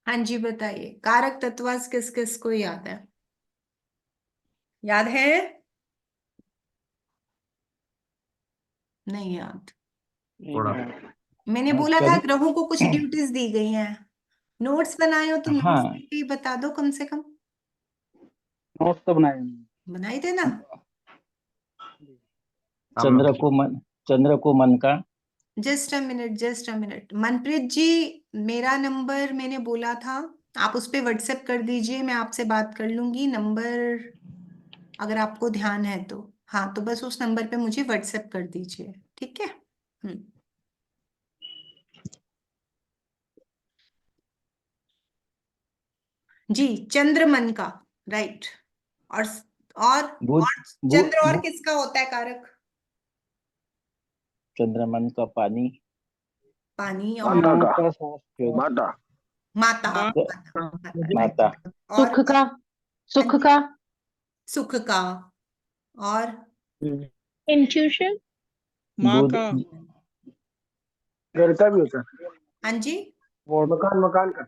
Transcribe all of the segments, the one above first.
हाँ जी बताइए, कारक तत्वांश किस किस को याद है? याद है? नहीं याद। थोड़ा मैंने हाँ, बोला था ग्रहों को कुछ ड्यूटीज दी गई हैं। नोट्स बनाए हो तो नोट्स हाँ, भी बता दो कम से कम। नोट्स तो बनाए हैं। बनाई थे ना? चंद्र को मन का। Just a minute, just a minute. Manpreet ji, मेरा नंबर मैंने बोला था, आप उस पे व्हाट्सएप कर दीजिए, मैं आपसे बात कर लूंगी। नंबर अगर आपको ध्यान है तो, हाँ तो बस उस नंबर पे मुझे व्हाट्सएप कर दीजिए, ठीक है? जी, चंद्रमन का, राइट। और और बुध और बु, चंद्र और बु, किसका होता है कारक? चंद्रमन का पानी। पानी। और माता का माता शास्त्र। माता माता, माँ माता, माता, माता। राइट। और सुख का, हाँ सुख जी, का, सुख का। और इंट्यूशन, माँ बुध का, घर का भी होता है। हाँ जी, मकान मकान का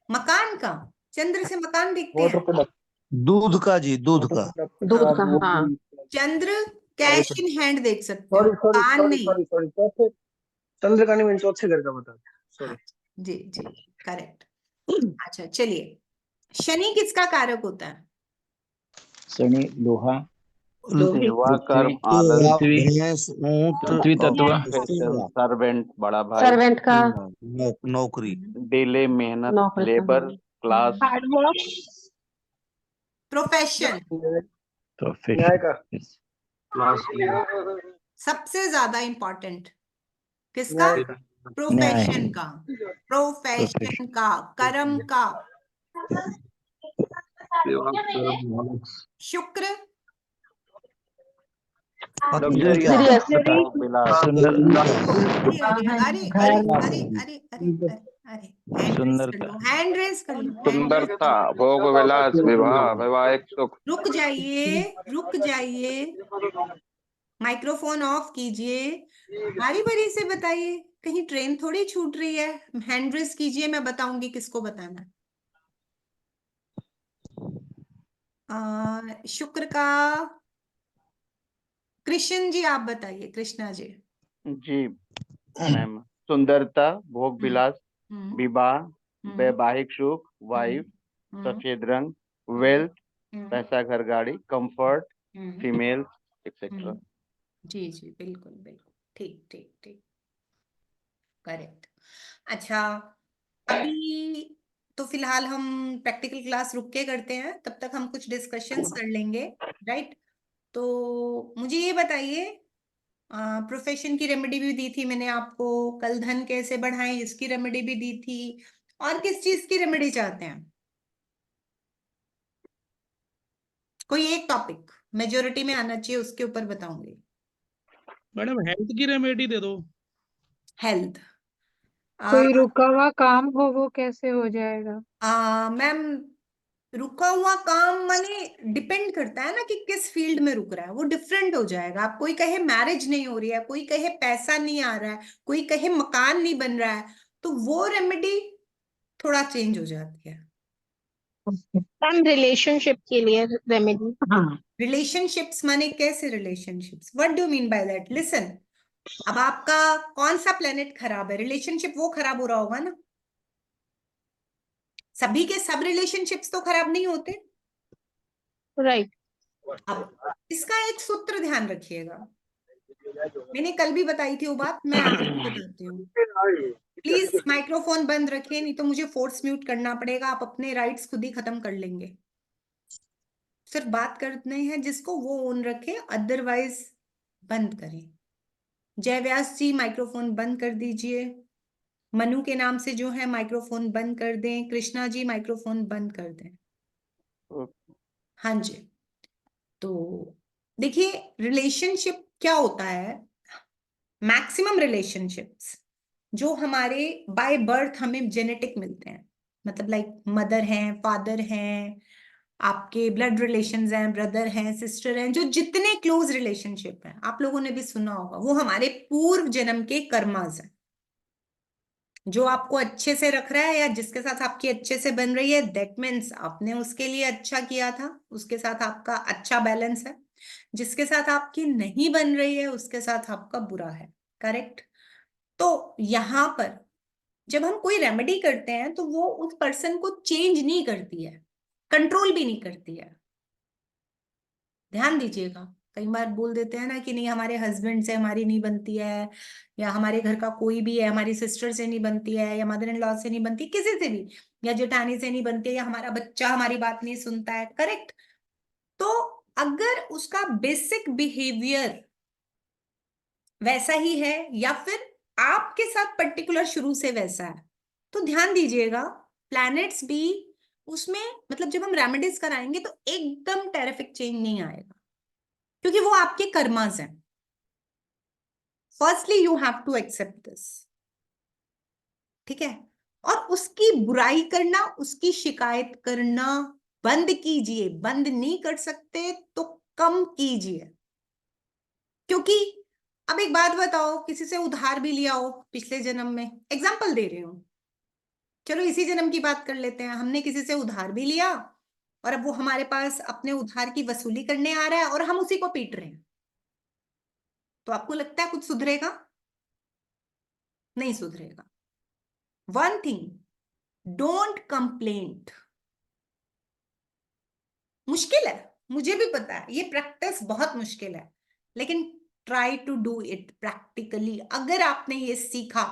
मकान का। चंद्र से मकान दिखते वाटर हैं? प्रोडक्ट। दूध का जी, दूध का। दूध का, हाँ। चंद्र कैश इन हैंड देख सकते हो, सॉरी सॉरी मकान सॉरी नहीं। सॉरी सॉरी चौथे चंद्र का नहीं, मैंने चौथे घर का बता हाँ सॉरी। जी जी, करेक्ट। अच्छा चलिए, शनि किसका कारक होता है? शनि लोहा। सेवा कर्म तो आदत आप पृथ्वी भैंस ऊंट पृथ्वी तत्व। प्रोफेशन सर्वेंट बड़ा भाई सर्वेंट का, नौकरी। डिले मेहनत नौकरी का, labour class hard work, profession. न्याय प्रोफेशन। का क्लास सबसे ज्यादा इंपॉर्टेंट किसका? न्याय का न्याय। प्रोफेशन का। Profession profession. का, कर्म का। सेवा कर्म शुक्र। अत्याचार। लग्जरी, विलास सुंदर अरे अरे अरे अरे घर, अरे अरे अरे अरे अरे, हैंड रेस कर सुंदरता। लो, हैंड रेस कर लो, हैंड रेस कर सुंदरता लो। भोग विलास विवाह वैवाहिक सुख रुक जाइए, रुक जाइए, माइक्रोफोन ऑफ कीजिए, बारी बारी से बताइए, कहीं ट्रेन थोड़ी छूट रही है। हैंड रेस कीजिए, मैं बताऊंगी किसको बताना है। शुक्र का। कृष्ण जी आप बताइए, कृष्णा जी। जी मैम। सुंदरता भोग हम्म विलास हम्म विवाह हम्म वैवाहिक सुख हम्म वाइफ हम्म सफेद रंग हम्म वेल्थ हम्म पैसा घर गाड़ी कंफर्ट हम्म, फीमेल एक्सेट्रा। हम्म। जी जी, बिल्कुल बिल्कुल, ठीक ठीक ठीक, करेक्ट। अच्छा, अभी तो फिलहाल हम प्रैक्टिकल क्लास रुक के करते हैं, तब तक हम कुछ डिस्कशंस कर लेंगे, राइट? तो मुझे ये बताइए, प्रोफेशन की रेमेडी भी दी थी मैंने आपको, कल धन कैसे बढ़ाएं इसकी रेमेडी भी दी थी, और किस चीज की रेमेडी चाहते हैं? कोई एक टॉपिक मेजोरिटी में आना चाहिए, उसके ऊपर बताऊंगी। मैडम हेल्थ की रेमेडी दे दो। हेल्थ। कोई रुका हुआ काम हो वो कैसे हो जाएगा? मैम, रुका हुआ काम माने डिपेंड करता है ना कि किस फील्ड में रुक रहा है, वो डिफरेंट हो जाएगा। आप कोई कहे मैरिज नहीं हो रही है, कोई कहे पैसा नहीं आ रहा है, कोई कहे मकान नहीं बन रहा है, तो वो रेमेडी थोड़ा चेंज हो जाती है। मैम रिलेशनशिप के लिए रेमेडी। रिलेशनशिप्स माने कैसे relationships? What do mean by that? Listen, अब आपका कौन सा प्लेनेट खराब है, रिलेशनशिप वो खराब हो रहा होगा ना। सभी के सब रिलेशनशिप्स तो खराब नहीं होते। राइट। अब इसका एक सूत्र ध्यान रखिएगा, मैंने कल भी बताई थी वो बात, मैं आज भी बताती हूँ। प्लीज माइक्रोफोन बंद रखिए, नहीं तो मुझे फोर्स म्यूट करना पड़ेगा, आप अपने राइट्स खुद ही खत्म कर लेंगे। सिर्फ बात करने हैं जिसको वो ऑन रखे, अदरवाइज बंद करें। जय व्यास जी माइक्रोफोन बंद कर दीजिए, मनु के नाम से जो है माइक्रोफोन बंद कर दें, कृष्णा जी माइक्रोफोन बंद कर दें। हाँ जी, तो देखिए रिलेशनशिप क्या होता है, मैक्सिमम रिलेशनशिप्स जो हमारे बाय बर्थ हमें जेनेटिक मिलते हैं, मतलब लाइक मदर हैं, फादर हैं, आपके ब्लड रिलेशंस हैं, ब्रदर हैं, सिस्टर हैं, जो जितने क्लोज रिलेशनशिप हैं आप लोगों ने भी सुना होगा, वो हमारे पूर्व जन्म के कर्मास हैं। जो आपको अच्छे से रख रहा है या जिसके साथ आपकी अच्छे से बन रही है, दैट मीन्स आपने उसके लिए अच्छा किया था, उसके साथ आपका अच्छा बैलेंस है। जिसके साथ आपकी नहीं बन रही है उसके साथ आपका बुरा है। करेक्ट। तो यहां पर जब हम कोई रेमेडी करते हैं तो वो उस पर्सन को चेंज नहीं करती है, कंट्रोल भी नहीं करती है। ध्यान दीजिएगा, कई बार बोल देते हैं ना कि नहीं हमारे हस्बैंड से हमारी नहीं बनती है, या हमारे घर का कोई भी है, हमारी सिस्टर से नहीं बनती है, या मदर इन लॉ से नहीं बनती, किसी से भी, या जेठानी से नहीं बनती है, या हमारा बच्चा हमारी बात नहीं सुनता है। करेक्ट। तो अगर उसका बेसिक बिहेवियर वैसा ही है या फिर आपके साथ पर्टिकुलर शुरू से वैसा है, तो ध्यान दीजिएगा प्लैनेट्स भी उसमें, मतलब जब हम रेमेडीज कराएंगे तो एकदम टेरिफिक चेंज नहीं आएगा, क्योंकि वो आपके कर्मास हैं। Firstly you have to accept this, ठीक है। और उसकी बुराई करना, उसकी शिकायत करना बंद कीजिए। बंद नहीं कर सकते तो कम कीजिए। क्योंकि अब एक बात बताओ, किसी से उधार भी लिया हो पिछले जन्म में, एग्जाम्पल दे रही हूं, चलो इसी जन्म की बात कर लेते हैं, हमने किसी से उधार भी लिया और अब वो हमारे पास अपने उधार की वसूली करने आ रहा है और हम उसी को पीट रहे हैं, तो आपको लगता है कुछ सुधरेगा? नहीं सुधरेगा। One thing, don't complaint. मुश्किल है, मुझे भी पता है, ये प्रैक्टिस बहुत मुश्किल है, लेकिन try to do it practically. अगर आपने ये सीखा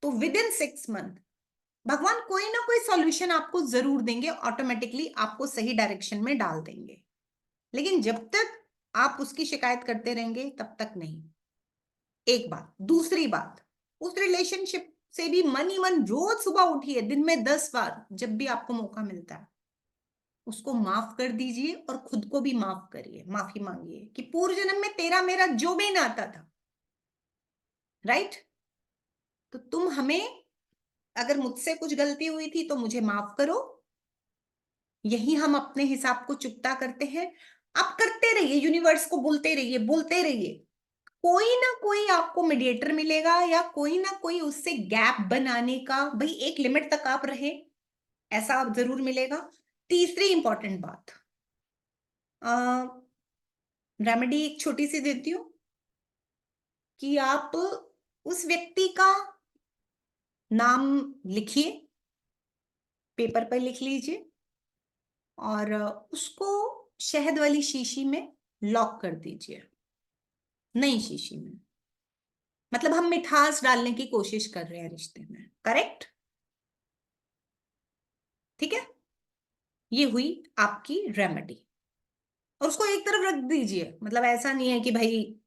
तो विद इन 6 मंथ भगवान कोई ना कोई सॉल्यूशन आपको जरूर देंगे, ऑटोमेटिकली आपको सही डायरेक्शन में डाल देंगे। लेकिन जब तक आप उसकी शिकायत करते रहेंगे तब तक नहीं। एक बात। दूसरी बात, उस रिलेशनशिप से भी मन ही मन रोज सुबह उठिए, दिन में 10 बार, जब भी आपको मौका मिलता है उसको माफ कर दीजिए और खुद को भी माफ करिए, माफी मांगिए कि पूर्व जन्म में तेरा मेरा जो भी नाता था, राइट, तो तुम हमें, अगर मुझसे कुछ गलती हुई थी तो मुझे माफ करो। यही हम अपने हिसाब को चुकता करते हैं। आप करते रहिए, यूनिवर्स को बोलते रहिए, बोलते रहिए, कोई ना कोई आपको मीडिएटर मिलेगा या कोई ना कोई उससे गैप बनाने का, भाई एक लिमिट तक आप रहे, ऐसा जरूर मिलेगा। तीसरी इंपॉर्टेंट बात, रेमेडी एक छोटी सी देती हूं कि आप उस व्यक्ति का नाम लिखिए, पेपर पर लिख लीजिए और उसको शहद वाली शीशी में लॉक कर दीजिए, नई शीशी में। मतलब हम मिठास डालने की कोशिश कर रहे हैं रिश्ते में। करेक्ट। ठीक है, ये हुई आपकी रेमेडी। और उसको एक तरफ रख दीजिए, मतलब ऐसा नहीं है कि भाई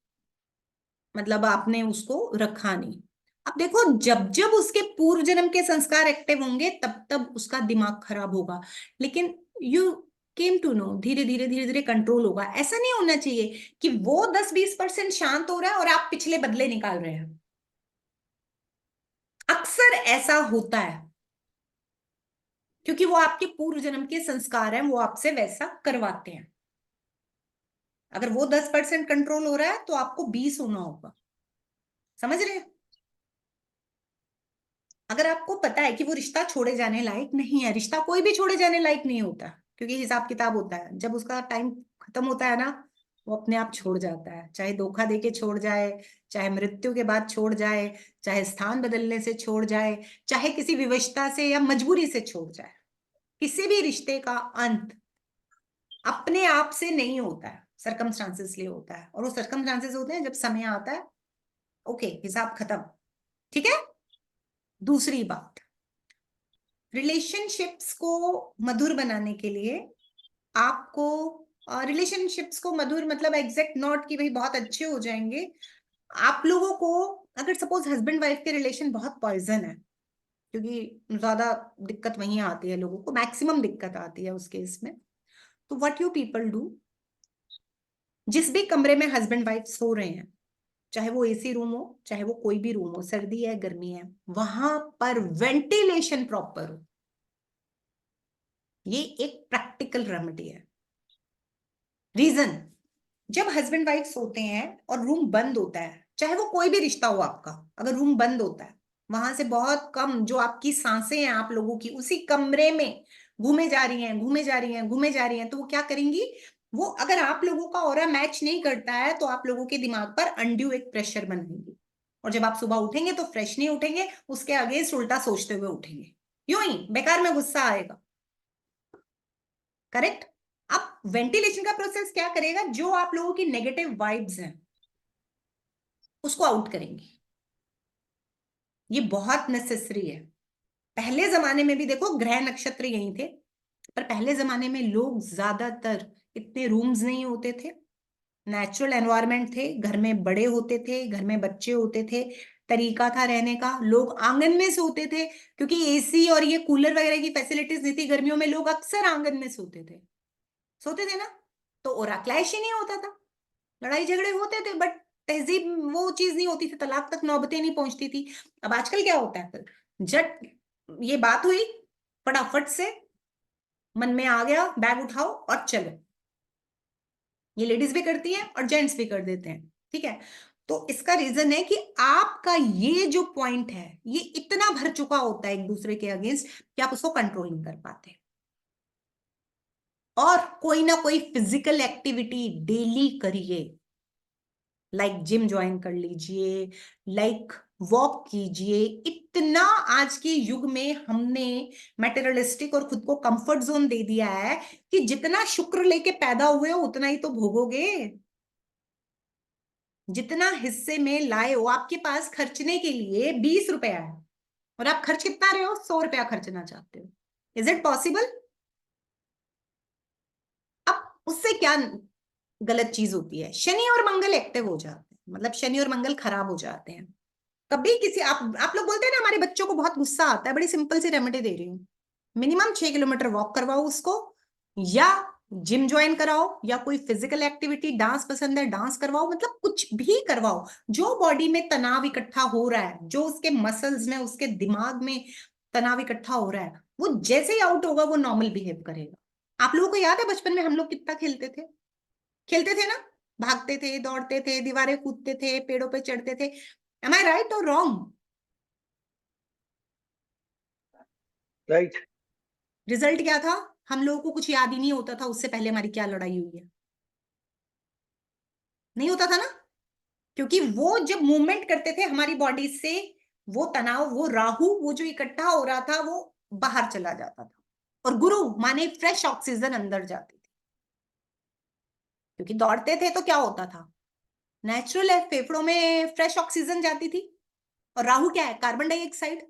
मतलब आपने उसको रखा नहीं। अब देखो, जब जब उसके पूर्व जन्म के संस्कार एक्टिव होंगे तब तब उसका दिमाग खराब होगा, लेकिन यू केम टू नो, धीरे धीरे धीरे धीरे कंट्रोल होगा। ऐसा नहीं होना चाहिए कि वो 10-20% शांत हो रहा है और आप पिछले बदले निकाल रहे हैं। अक्सर ऐसा होता है क्योंकि वो आपके पूर्व जन्म के संस्कार हैं, वो आपसे वैसा करवाते हैं। अगर वो 10% कंट्रोल हो रहा है तो आपको 20 होना होगा। समझ रहे हैं? अगर आपको पता है कि वो रिश्ता छोड़े जाने लायक नहीं है, रिश्ता कोई भी छोड़े जाने लायक नहीं होता, क्योंकि हिसाब किताब होता है, जब उसका टाइम खत्म होता है ना, वो अपने आप छोड़ जाता है। चाहे धोखा देके छोड़ जाए, चाहे मृत्यु के बाद छोड़ जाए, चाहे स्थान बदलने से छोड़ जाए, चाहे किसी विवशता से या मजबूरी से छोड़ जाए, किसी भी रिश्ते का अंत अपने आप से नहीं होता है, सर्कमस्टांसेस लिए होता है। और वो सर्कमस्टांसेस होते हैं जब समय आता है, ओके हिसाब खत्म। ठीक है। दूसरी बात, रिलेशनशिप्स को मधुर बनाने के लिए आपको, रिलेशनशिप्स को मधुर मतलब एग्जैक्ट नॉट कि भाई बहुत अच्छे हो जाएंगे। आप लोगों को, अगर सपोज हस्बैंड वाइफ के रिलेशन बहुत पॉइजन है, क्योंकि ज्यादा दिक्कत वहीं आती है, लोगों को मैक्सिमम दिक्कत आती है उस केस में, तो व्हाट यू पीपल डू, जिस भी कमरे में हस्बैंड वाइफ सो रहे हैं, चाहे वो एसी रूम हो, चाहे वो कोई भी रूम हो, सर्दी है गर्मी है, वहां पर वेंटिलेशन प्रॉपर हो। ये एक प्रैक्टिकल रेमेडी है। रीजन, जब हस्बैंड वाइफ सोते हैं और रूम बंद होता है, चाहे वो कोई भी रिश्ता हो आपका, अगर रूम बंद होता है वहां से बहुत कम जो आपकी सांसें हैं आप लोगों की उसी कमरे में घूमे जा रही हैं, घूमे जा रही हैं, घूमे जा रही हैं। तो वो क्या करेंगी, वो अगर आप लोगों का ऑरा मैच नहीं करता है तो आप लोगों के दिमाग पर अनड्यू एक प्रेशर बनाएंगी, और जब आप सुबह उठेंगे तो फ्रेश नहीं उठेंगे, उसके अगेंस्ट उल्टा सोचते हुए उठेंगे, यूं ही बेकार में गुस्सा आएगा। करेक्ट। अब वेंटिलेशन का प्रोसेस क्या करेगा, जो आप लोगों की नेगेटिव वाइब्स हैं उसको आउट करेंगी। ये बहुत नेसेसरी है। पहले जमाने में भी देखो ग्रह नक्षत्र यही थे, पर पहले जमाने में लोग ज्यादातर इतने रूम्स नहीं होते थे, नेचुरल एनवायरनमेंट थे, घर में बड़े होते थे, घर में बच्चे होते थे, तरीका था रहने का, लोग आंगन में सोते थे, क्योंकि एसी और ये कूलर वगैरह की फैसिलिटीज नहीं थी। गर्मियों में लोग अक्सर आंगन में सोते थे ना, तो ओरा क्लैश ही नहीं होता था, लड़ाई झगड़े होते थे, बट तहजीब वो चीज नहीं होती थी, तलाक तक नौबतें नहीं पहुंचती थी। अब आजकल क्या होता है, जट ये बात हुई, फटाफट से मन में आ गया, बैग उठाओ और चलो। ये लेडीज भी करती हैं और जेंट्स भी कर देते हैं, ठीक है। तो इसका रीजन है कि आपका ये जो पॉइंट है ये इतना भर चुका होता है एक दूसरे के अगेंस्ट कि आप उसको कंट्रोल नहीं कर पाते। और कोई ना कोई फिजिकल एक्टिविटी डेली करिए, लाइक जिम ज्वाइन कर लीजिए, लाइक वॉक कीजिए। इतना आज के युग में हमने मटेरियलिस्टिक और खुद को कंफर्ट जोन दे दिया है कि जितना शुक्र लेके पैदा हुए हो उतना ही तो भोगोगे। जितना हिस्से में लाए हो, आपके पास खर्चने के लिए 20 रुपया है और आप खर्च कितना रहे हो, 100 रुपया खर्चना चाहते हो। Is it possible? अब उससे क्या गलत चीज होती है, शनि और मंगल एक्टिव हो जाते हैं, मतलब शनि और मंगल खराब हो जाते हैं। कभी किसी आप लोग बोलते हैं ना हमारे बच्चों को बहुत गुस्सा आता है, बड़ी सिंपल सी रेमेडी दे रही हूँ, मिनिमम 6 किलोमीटर वॉक करवाओ उसको, या जिम ज्वाइन कराओ, या कोई फिजिकल एक्टिविटी, डांस पसंद है डांस करवाओ, मतलब कुछ भी करवाओ। जो बॉडी में तनाव इकट्ठा हो रहा है, जो उसके मसल्स में, उसके दिमाग में तनाव इकट्ठा हो रहा है, वो जैसे ही आउट होगा वो नॉर्मल बिहेव करेगा। आप लोगों को याद है बचपन में हम लोग कितना खेलते थे ना, भागते थे, दौड़ते थे, दीवारें कूदते थे, पेड़ों पे चढ़ते थे। एम आई राइट और रॉन्ग? राइट। रिजल्ट क्या था, हम लोगों को कुछ याद ही नहीं होता था उससे पहले हमारी क्या लड़ाई हुई है, नहीं होता था ना, क्योंकि वो जब मूवमेंट करते थे हमारी बॉडी से, वो तनाव, वो राहु, वो जो इकट्ठा हो रहा था वो बाहर चला जाता था, और गुरु माने फ्रेश ऑक्सीजन अंदर जाती थी। क्योंकि दौड़ते थे तो क्या होता था, नेचुरल है, फेफड़ों में फ्रेश ऑक्सीजन जाती थी। और राहु क्या है, कार्बन डाइऑक्साइड।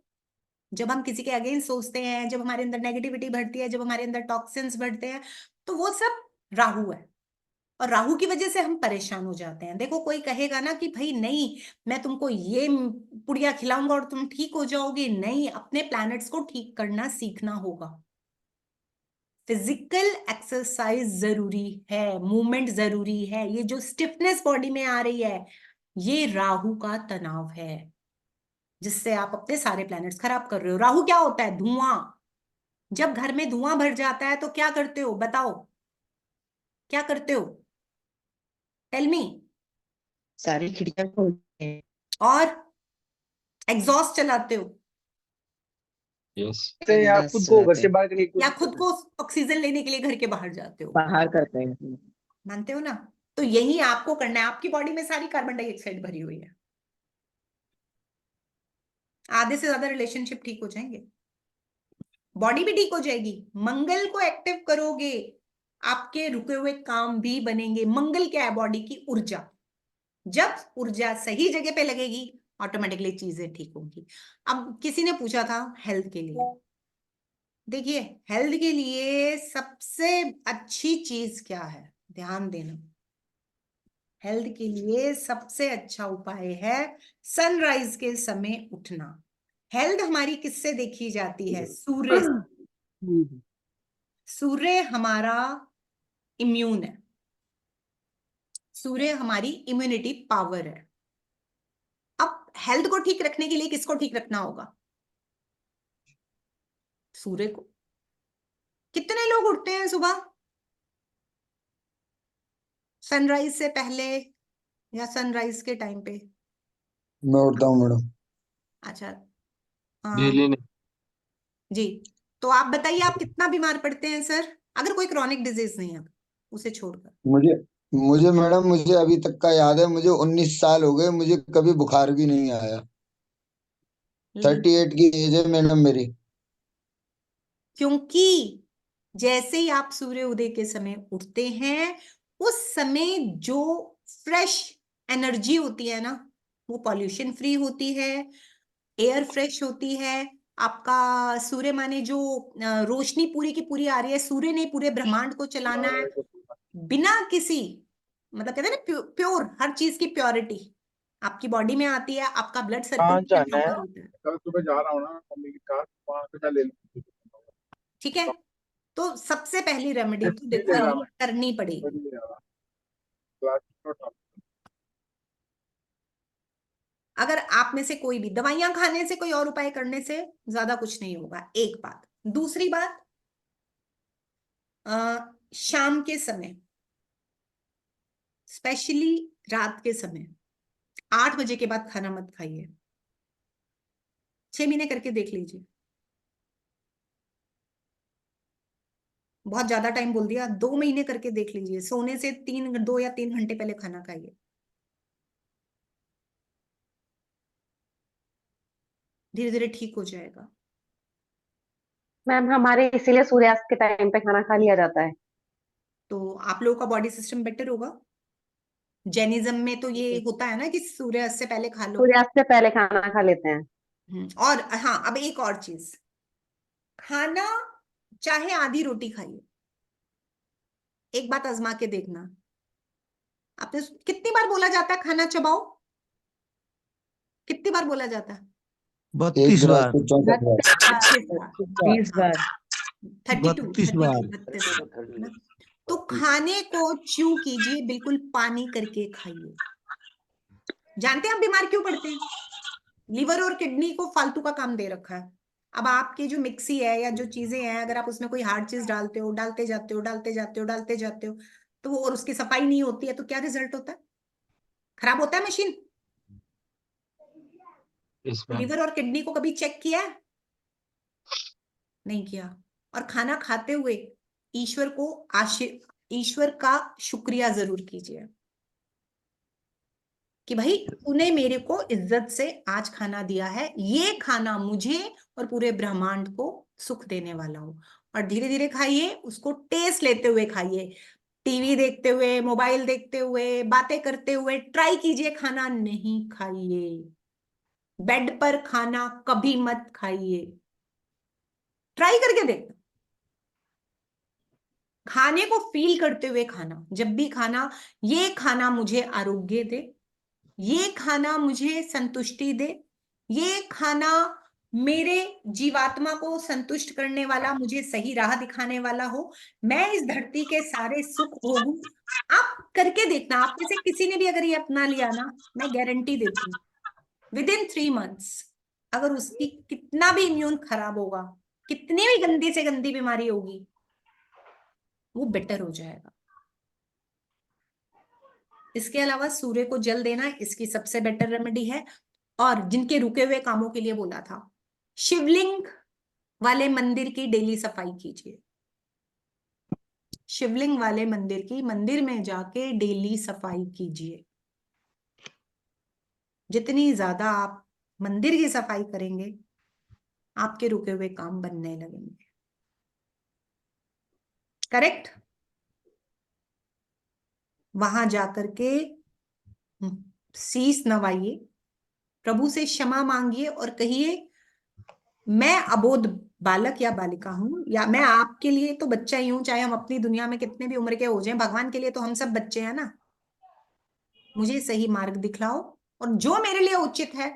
जब हम किसी के अगेंस्ट सोचते हैं, जब हमारे अंदर नेगेटिविटी बढ़ती है, जब हमारे अंदर टॉक्सिन्स बढ़ते हैं, तो वो सब राहु है। और राहु की वजह से हम परेशान हो जाते हैं। देखो कोई कहेगा ना कि भाई नहीं, मैं तुमको ये पुड़िया खिलाऊंगा और तुम ठीक हो जाओगे, नहीं, अपने प्लैनेट्स को ठीक करना सीखना होगा। फिजिकल एक्सरसाइज जरूरी है, मूवमेंट जरूरी है। ये जो स्टिफनेस बॉडी में आ रही है, ये राहु का तनाव है, जिससे आप अपने सारे प्लैनेट्स खराब कर रहे हो। राहु क्या होता है, धुआं। जब घर में धुआं भर जाता है तो क्या करते हो, बताओ क्या करते हो, टेल मी। सारी खिड़कियां खोलते हैं। और एग्जॉस्ट चलाते हो, या बस खुद को घर चलाते से हैं, बाहर करने की या कोशिश खुद करते को ऑक्सीजन लेने के लिए घर के बाहर जाते हो। बाहर करते हैं। मानते हो ना? तो यही आपको करना है। आपकी बॉडी में सारी कार्बन डाइऑक्साइड भरी हुई है, आधे से ज्यादा रिलेशनशिप ठीक हो जाएंगे, बॉडी भी ठीक हो जाएगी। मंगल को एक्टिव करोगे, आपके रुके हुए काम भी बनेंगे। मंगल क्या है, बॉडी की ऊर्जा। जब ऊर्जा सही जगह पे लगेगी, ऑटोमेटिकली चीजें ठीक होंगी। अब किसी ने पूछा था हेल्थ के लिए, देखिए हेल्थ के लिए सबसे अच्छी चीज क्या है, ध्यान देना। हेल्थ के लिए सबसे अच्छा उपाय है सनराइज के समय उठना। हेल्थ हमारी किससे देखी जाती है, सूर्य से। सूर्य हमारा इम्यून है, सूर्य हमारी इम्यूनिटी पावर है। अब हेल्थ को ठीक रखने के लिए किसको ठीक रखना होगा, सूर्य को। कितने लोग उठते हैं सुबह सनराइज से पहले या सनराइज के टाइम पे? मैं उठता हूँ मैडम। अच्छा, हाँ जी, तो आप बताइए आप कितना बीमार पड़ते हैं सर, अगर कोई क्रॉनिक डिजीज नहीं है उसे छोड़कर। मुझे मुझे मैडम, मुझे अभी तक का याद है, मुझे 19 साल हो गए, मुझे कभी बुखार भी नहीं आया। 38 की एज है मैडम मेरी। क्योंकि जैसे ही आप सूर्य उदय के समय उठते हैं, उस समय जो फ्रेश एनर्जी होती है ना, वो पॉल्यूशन फ्री होती है, एयर फ्रेश होती है। आपका सूर्य माने जो रोशनी पूरी की पूरी आ रही है, सूर्य ने पूरे ब्रह्मांड को चलाना है बिना किसी, मतलब कहते हैं ना प्योर, हर चीज की प्योरिटी आपकी बॉडी में आती है, आपका ब्लड सर्कुलेशन प्रॉपर होता है। कल सुबह जा रहा हूँ ना मम्मी के साथ, वहां से मैं ले लूंगी। ठीक है, तो सबसे पहली रेमेडी तो देखो ये करनी पड़ेगी। अगर आप में से कोई भी, दवाइयां खाने से, कोई और उपाय करने से ज्यादा कुछ नहीं होगा, एक बात। दूसरी बात, शाम के समय, स्पेशली रात के समय 8 बजे के बाद खाना मत खाइए। 6 महीने करके देख लीजिए, बहुत ज्यादा टाइम बोल दिया, 2 महीने करके देख लीजिए। सोने से 2 या 3 घंटे पहले खाना खाइए, धीरे धीरे ठीक हो जाएगा। मैम हमारे इसीलिए सूर्यास्त के टाइम पे खाना खा लिया जाता है। तो आप लोगों का बॉडी सिस्टम बेटर होगा। जैनिज्म में तो ये होता है ना कि सूर्यास्त से पहले खा लो। सूर्यास्त से पहले खाना खा लेते हैं। और हाँ, अब एक और चीज, खाना चाहे आधी रोटी खाइए, एक बात आजमा के देखना। आपने कितनी बार बोला जाता है खाना चबाओ, कितनी बार बोला जाता है? 32 बार। 32 बार, 20 बार। 32 बार। 32 है ना? तो खाने को च्यू कीजिए, बिल्कुल पानी करके खाइए। जानते हैं आप बीमार क्यों पड़ते हैं? लीवर और किडनी को फालतू का काम दे रखा है। अब आपकी जो मिक्सी है या जो चीजें हैं, अगर आप उसमें कोई हार्ड चीज डालते हो, डालते जाते हो, डालते जाते हो, डालते जाते हो, तो वो, और उसकी सफाई नहीं होती है, तो क्या रिजल्ट होता है? खराब होता है मशीन। लीवर और किडनी को कभी चेक किया है? नहीं किया। और खाना खाते हुए ईश्वर को ईश्वर का शुक्रिया जरूर कीजिए कि भाई तूने मेरे को इज्जत से आज खाना दिया है, ये खाना मुझे और पूरे ब्रह्मांड को सुख देने वाला हो। और धीरे धीरे खाइए, उसको टेस्ट लेते हुए खाइए। टीवी देखते हुए, मोबाइल देखते हुए, बातें करते हुए ट्राई कीजिए खाना नहीं खाइए। बेड पर खाना कभी मत खाइए, ट्राई करके देखना। खाने को फील करते हुए खाना, जब भी खाना, ये खाना मुझे आरोग्य दे, ये खाना मुझे संतुष्टि दे, ये खाना मेरे जीवात्मा को संतुष्ट करने वाला, मुझे सही राह दिखाने वाला हो, मैं इस धरती के सारे सुख भोगूं। आप करके देखना, आप में से किसी ने भी अगर ये अपना लिया ना, मैं गारंटी देती हूँ विदिन 3 मंथ्स, अगर उसकी कितना भी इम्यून खराब होगा, कितनी भी गंदी से गंदी बीमारी होगी, वो बेटर हो जाएगा। इसके अलावा सूर्य को जल देना इसकी सबसे बेटर रेमेडी है। और जिनके रुके हुए कामों के लिए बोला था, शिवलिंग वाले मंदिर की डेली सफाई कीजिए। शिवलिंग वाले मंदिर की, मंदिर में जाके डेली सफाई कीजिए। जितनी ज्यादा आप मंदिर की सफाई करेंगे, आपके रुके हुए काम बनने लगेंगे। करेक्ट? वहां जाकर के शीश नवाइए, प्रभु से क्षमा मांगिए और कहिए मैं अबोध बालक या बालिका हूं, या मैं आपके लिए तो बच्चा ही हूं, चाहे हम अपनी दुनिया में कितने भी उम्र के हो जाएं, भगवान के लिए तो हम सब बच्चे हैं ना। मुझे सही मार्ग दिखलाओ और जो मेरे लिए उचित है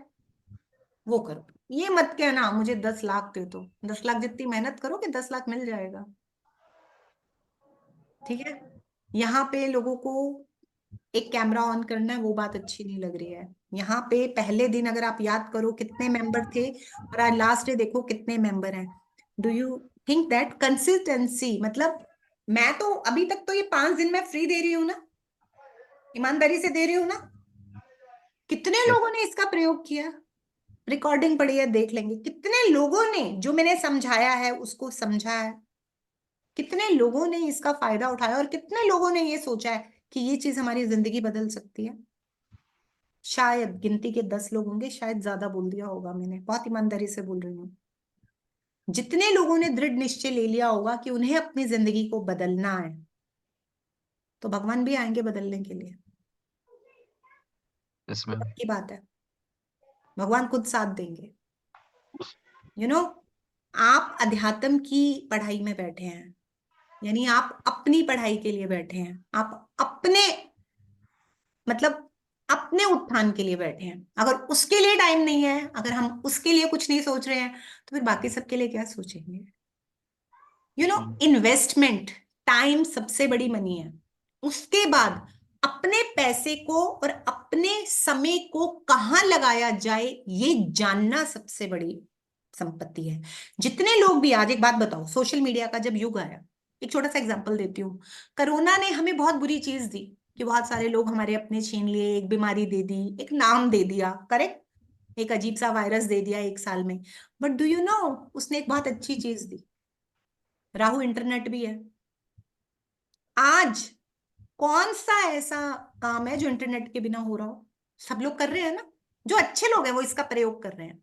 वो करो। ये मत कहना मुझे 10 लाख दे दो, 10 लाख जितनी मेहनत करो कि 10 लाख मिल जाएगा। ठीक है, यहाँ पे लोगों को एक कैमरा ऑन करना है, वो बात अच्छी नहीं लग रही है। यहाँ पे पहले दिन अगर आप याद करो कितने मेंबर थे, और आज लास्ट डे देखो कितने मेंबर हैं। Do you think that consistency, मतलब मैं तो अभी तक तो ये 5 दिन में फ्री दे रही हूँ ना, ईमानदारी से दे रही हूँ ना, कितने लोगों ने इसका प्रयोग किया? रिकॉर्डिंग पड़ी है, देख लेंगे कितने लोगों ने जो मैंने समझाया है उसको समझा है, कितने लोगों ने इसका फायदा उठाया और कितने लोगों ने ये सोचा है कि ये चीज हमारी जिंदगी बदल सकती है। शायद गिनती के 10 लोग होंगे, शायद ज्यादा बोल दिया होगा मैंने, बहुत ईमानदारी से बोल रही हूँ। जितने लोगों ने दृढ़ निश्चय ले लिया होगा कि उन्हें अपनी जिंदगी को बदलना है, तो भगवान भी आएंगे बदलने के लिए। की बात है, भगवान खुद साथ देंगे। आप अध्यात्म की पढ़ाई में बैठे हैं, यानी आप अपनी पढ़ाई के लिए बैठे हैं, आप अपने मतलब अपने उत्थान के लिए बैठे हैं। अगर उसके लिए टाइम नहीं है, अगर हम उसके लिए कुछ नहीं सोच रहे हैं, तो फिर बाकी सबके लिए क्या सोचेंगे? इन्वेस्टमेंट, टाइम सबसे बड़ी मनी है। उसके बाद अपने पैसे को और अपने समय को कहाँ लगाया जाए ये जानना सबसे बड़ी संपत्ति है। जितने लोग भी, आज एक बात बताओ, सोशल मीडिया का जब युग आया, एक छोटा सा एग्जांपल देती हूँ, कोरोना ने हमें बहुत बुरी चीज दी कि बहुत सारे लोग हमारे अपने छीन लिए, एक बीमारी दे दी, एक नाम दे दिया, करेक्ट, एक अजीब सा वायरस दे दिया 1 साल में। बट डू यू नो, उसने एक बहुत अच्छी चीज दी, राहु इंटरनेट भी है। आज कौन सा ऐसा काम है जो इंटरनेट के बिना हो रहा हो? सब लोग कर रहे हैं ना, जो अच्छे लोग हैं वो इसका प्रयोग कर रहे हैं।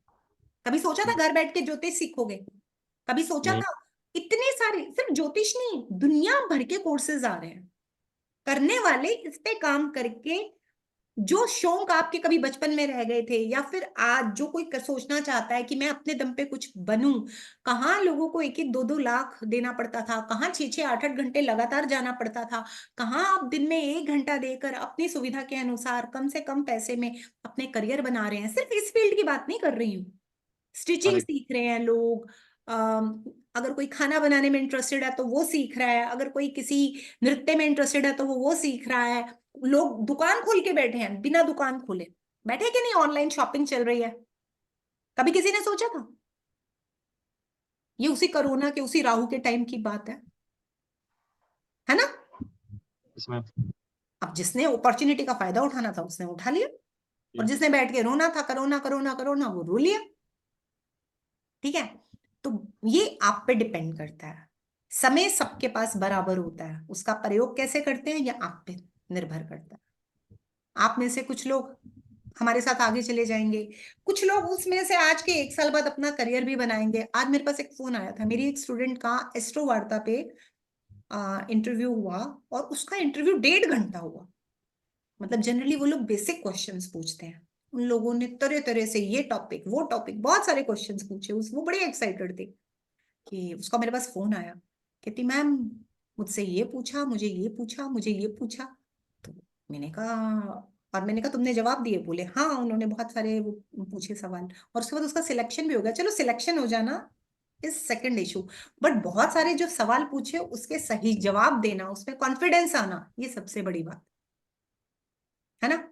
कभी सोचा था घर बैठ के ज्योतिष सीखोगे? कभी सोचा था? इतने सारे, सिर्फ ज्योतिष नहीं, दुनिया भर के कोर्सेज आ रहे हैं। करने वाले इस पे काम करके, जो शौक आपके कभी बचपन में रह गए थे, या फिर आज जो कोई सोचना चाहता है कि मैं अपने दम पे कुछ बनूं, कहाँ लोगों को 1-2 लाख देना पड़ता था, कहाँ 6-6, 8-8 घंटे लगातार जाना पड़ता था, कहाँ आप दिन में 1 घंटा देकर अपनी सुविधा के अनुसार कम से कम पैसे में अपने करियर बना रहे हैं। सिर्फ इस फील्ड की बात नहीं कर रही हूँ, स्टिचिंग सीख रहे हैं लोग, अगर कोई खाना बनाने में इंटरेस्टेड है तो वो सीख रहा है, अगर कोई किसी नृत्य में इंटरेस्टेड है तो वो सीख रहा है। लोग दुकान खोल के बैठे हैं, बिना दुकान खोले बैठे कि नहीं, ऑनलाइन शॉपिंग चल रही है। कभी किसी ने सोचा था? ये उसी कोरोना के, उसी राहु के टाइम की बात है ना? अब जिसने अपॉर्चुनिटी का फायदा उठाना था उसने उठा लिया, और जिसने बैठ के रोना था कोरोना कोरोना कोरोना, वो रो लिया। ठीक है, तो ये आप पे डिपेंड करता है। समय सबके पास बराबर होता है, उसका प्रयोग कैसे करते हैं ये आप पे निर्भर करता है। आप में से कुछ लोग हमारे साथ आगे चले जाएंगे, कुछ लोग उसमें से आज के 1 साल बाद अपना करियर भी बनाएंगे। आज मेरे पास एक फोन आया था, मेरी एक स्टूडेंट का एस्ट्रो वार्ता पे इंटरव्यू हुआ, और उसका इंटरव्यू 1.5 घंटा हुआ। मतलब जनरली वो लोग बेसिक क्वेश्चंस पूछते हैं, उन लोगों ने तरह तरह से ये टॉपिक वो टॉपिक बहुत सारे क्वेश्चंस पूछे। वो बड़े एक्साइटेड थे कि उसका मेरे पास फोन आया, कहती मैम मुझसे ये पूछा, मुझे ये पूछा, मुझे ये पूछा। तो मैंने कहा तुमने जवाब दिए? बोले हाँ, उन्होंने बहुत सारे वो पूछे सवाल, और उसके बाद उसका सिलेक्शन भी हो गया। चलो सिलेक्शन हो जाना इज सेकंड इशू, बट बहुत सारे जो सवाल पूछे उसके सही जवाब देना, उसमें कॉन्फिडेंस आना, ये सबसे बड़ी बात है ना।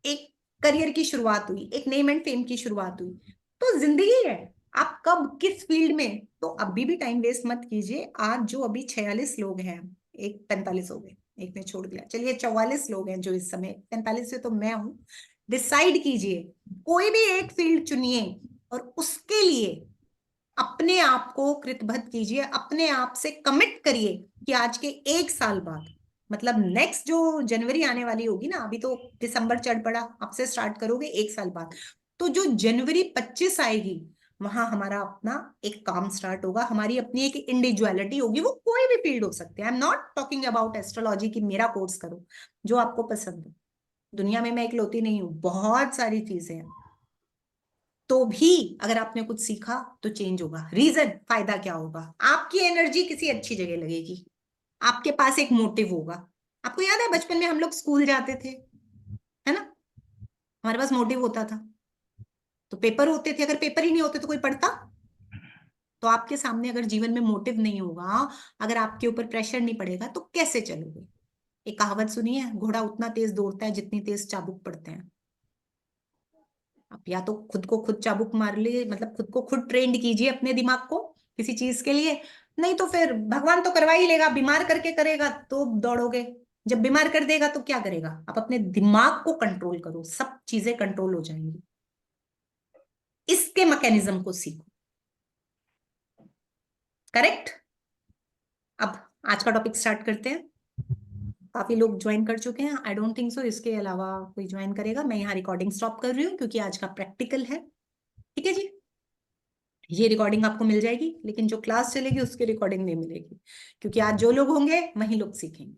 एक करियर की शुरुआत हुई, एक नेम एंड फेम की शुरुआत हुई। तो जिंदगी है, आप कब किस फील्ड में, तो अभी भी टाइम वेस्ट मत कीजिए। आज जो अभी 46 लोग हैं, एक 45 हो गए, एक ने छोड़ दिया, चलिए 44 लोग हैं जो इस समय, 45 से तो मैं हूं। डिसाइड कीजिए, कोई भी एक फील्ड चुनिए और उसके लिए अपने आप को कृतबद्ध कीजिए, अपने आप से कमिट करिए कि आज के 1 साल बाद, मतलब नेक्स्ट जो जनवरी आने वाली होगी ना, अभी तो दिसंबर चढ़ पड़ा, अब से स्टार्ट करोगे 1 साल बाद, तो जो जनवरी 25 आएगी वहां हमारा अपना एक काम स्टार्ट होगा, हमारी अपनी एक इंडिविजुअलिटी होगी। वो कोई भी फील्ड हो सकती है, I am not talking about astrology की मेरा कोर्स करो, जो आपको पसंद हो। दुनिया में मैं इकलौती नहीं हूँ, बहुत सारी चीजें हैं। तो भी अगर आपने कुछ सीखा तो चेंज होगा। रीजन, फायदा क्या होगा? आपकी एनर्जी किसी अच्छी जगह लगेगी, आपके पास एक मोटिव होगा। आपको याद है बचपन में हम लोग स्कूल जाते थे, है ना, हमारे पास मोटिव होता था। तो पेपर होते थे, अगर पेपर ही नहीं होते तो कोई पढ़ता? तो आपके सामने अगर जीवन में मोटिव नहीं होगा, अगर आपके ऊपर प्रेशर नहीं पड़ेगा, तो कैसे चलोगे? एक कहावत सुनी है, घोड़ा उतना तेज दौड़ता है जितनी तेज चाबुक पड़ते हैं। आप या तो खुद को खुद चाबुक मार लिए, मतलब खुद को खुद ट्रेंड कीजिए अपने दिमाग को किसी चीज के लिए, नहीं तो फिर भगवान तो करवा ही लेगा, बीमार करके करेगा तो दौड़ोगे, जब बीमार कर देगा तो क्या करेगा? आप अपने दिमाग को कंट्रोल करो, सब चीजें कंट्रोल हो जाएंगी। इसके मैकेनिज्म को सीखो। करेक्ट। अब आज का टॉपिक स्टार्ट करते हैं। काफी लोग ज्वाइन कर चुके हैं, आई डोंट थिंक सो इसके अलावा कोई ज्वाइन करेगा। मैं यहाँ रिकॉर्डिंग स्टॉप कर रही हूँ क्योंकि आज का प्रैक्टिकल है। ठीक है जी, ये रिकॉर्डिंग आपको मिल जाएगी, लेकिन जो क्लास चलेगी उसकी रिकॉर्डिंग नहीं मिलेगी, क्योंकि आज जो लोग होंगे वही लोग सीखेंगे।